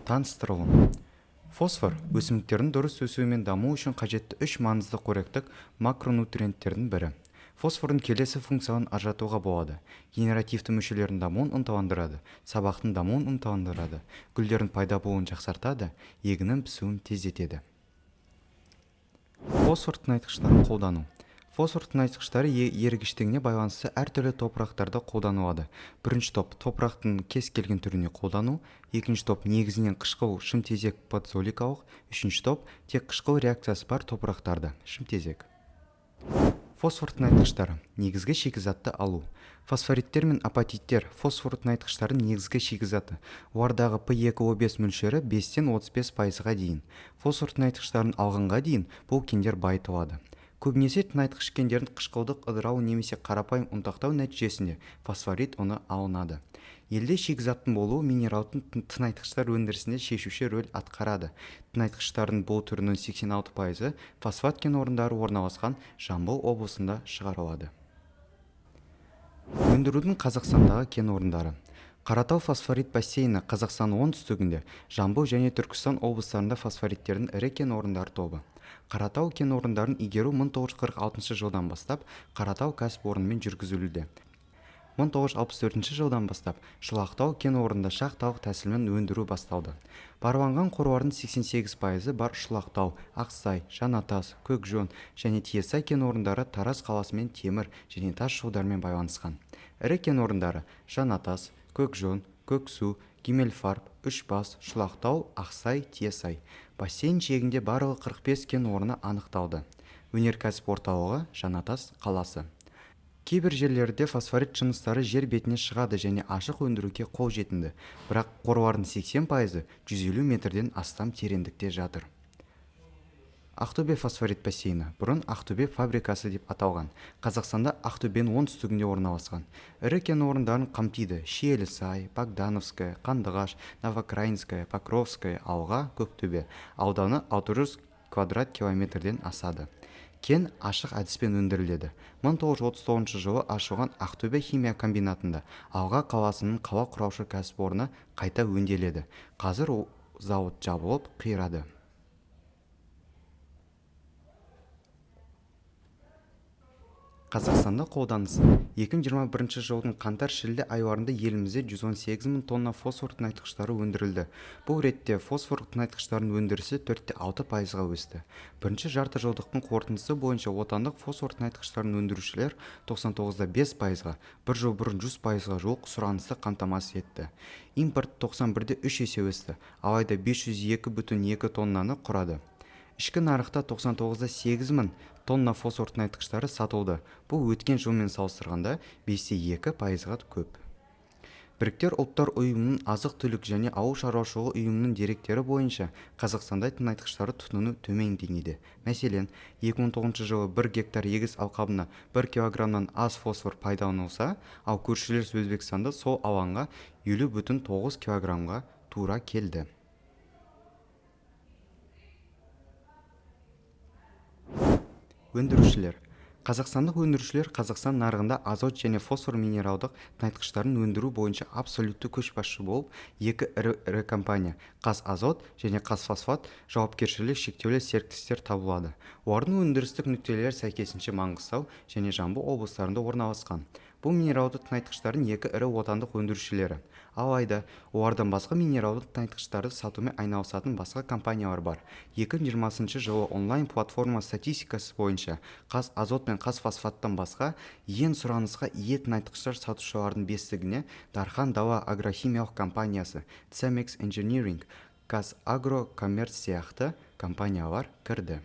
Таныстырылым. Фосфор өсімдіктердің дұрыс өсуі мен дамуы үшін қажетті үш маңызды қоректік макронутриенттердің бірі. Фосфордың келесі функцияларын ажыратуға болады. Генеративті мүшелердің дамуын ынталандырады, сабақтың дамуын ынталандырады, гүлдердің пайда болуын жақсартады, егіннің пісуін тездетеді. Фосфор тыңайтқыштарын қолдану. Фосфор тыңайтқыштары ерігіштігіне байланысты әртүрлі топырақтарда қолданылады. Бірінші топ топырақтың кез келген түріне қолдану, екінші топ негізінен қышқыл шымтезек подзоликалық, үшінші топ тек қышқыл реакциясы бар топырақтарда шымтезек. Фосфор тыңайтқыштары негізгі шикізатты алу. Фосфориттер мен апатиттер фосфор тыңайтқыштардың негізгі шикізаты. Олардағы P2O5 мөлшері 5-тен 35%-ға дейін. Фосфор тыңайтқыштарын алғанға дейін бұл кендер байытылады. Көбінесе тыңайтқыш кендердің қышқылдық ыдырау немесе қарапайым ұнтақтау нәтижесінде фосфорит ұны алынады. Елде шикізаттың болуы минералдың тыңайтқыштар өндірісінде шешуші рөл атқарады. Тыңайтқыштардың бұл түрінің 86%-ы фосфат кен орындары орналасқан Жамбыл облысында шығарылады. Өндірудің Қазақстандағы кен орындары. Қаратау фосфорит бассейні Қазақстан оңтүстігінде, Жамбыл және Түркістан облыстарында фосфориттердің ірі кен орындары тобы. Қаратау кен орындарын игеру 1946 жылдан бастап Қаратау кәсіпорнымен жүргізілуде. 1964 жылдан бастап Шұлақтау кен орнында шахталық тәсілмен өндіру басталды. Барланған қорлардың 88%-ы бар Шұлақтау, Ақсай, Жанатас, Көкжон және Тиесай кен орындары Тараз қаласымен темір және тас жолдармен байланысқан. Ірі кен орындары Жанатас, Көкжон, Көксу, Гемелфарб, Үшбас, Шұлақтау, Ақсай, Тиесай. Бассейн шегінде барлығы 45 кен орны анықталды. Өнеркәсіп орталығы Жанатас қаласы. Кейбір жерлерде фосфорит жыныстары жер бетіне шығады және ашық өндіруге қол жетінді, бірақ қорлардың 80%-ы 150 метрден астам тереңдікте жатыр. Ақтөбе фосфорит бассейні бұрын Ақтөбе фабрикасы деп аталған. Қазақстанда Ақтөбенің оңтүстігінде орналасқан. Ірі кен орындарын қамтиды: Шиелісай, Богдановская, Қандыағаш, Новокраинская, Покровская, Алға, Көктөбе. Ауданы 600 квадрат километрден асады. Кен ашық әдіспен өндіріледі. 1939 жылы ашылған Ақтөбе химия комбинатында Алға қаласының қала құраушы кәсіпорны қайта өңделеді. Қазір зауыт жабылып қирады. Қазақстанда қолданысы. 2021 жылдың қаңтар-шілде айларында елімізде 118 мың тонна фосфор тыңайтқыштары өндірілді. Бұл ретте фосфор тыңайтқыштарының өндірісі 4,6%-ға өсті. Бірінші жарты жылдықтың қорытындысы бойынша отандық фосфор тыңайтқыштарын өндірушілер 99,5%-ға, бір жыл бұрын 100%-ға жуық сұранысты қамтамасыз етті. Импорт 91,3 есе өсті, алайда 502,2 тоннаны құрады. Ішкі нарықта 99,8 мың тонна фосфор тыңайтқыштары сатылды. Бұл өткен жылмен салыстырғанда 5,2%-ға көп. Біріккен ұлттар ұйымының азық-түлік және ауыл шаруашылығы ұйымының деректері бойынша Қазақстанда тыңайтқыштары тұтыну төмен деңгейде. Мәселен, 2009 жылы 1 гектар егіс алқабына 1 килограммнан аз фосфор пайдаланылса, ал көршілес Өзбекстанда сол алаңға 50,9 килограммға тура келді. Өндірушілер. Қазақстандық өндірушілер Қазақстан нарығында азот және фосфор минералдық тыңайтқыштарын өндіру бойынша абсолютті көшбасшы болып, екі ірі компания Қазазот және Қазфосфат жауапкершілігі шектеулі серіктестер табылады. Олардың өндірістік нүктелері сәйкесінше Маңғыстау және Жамбыл облыстарында орналасқан. Бұл минералды тыңайтқыштардың екі ірі отандық өндірушілері. Алайда, олардан басқа минералды тыңайтқыштарды сатумен айналысатын басқа компаниялар бар. 2020 жылы онлайн платформа статистикасы бойынша Қазазот пен Қазфосфаттан басқа ең сұранысқа ие тыңайтқыштар сатушылардың бестігіне Дархан Дала агрохимиялық компаниясы, Cemex Engineering, Қазагрокоммерц сияқты компаниялар кірді.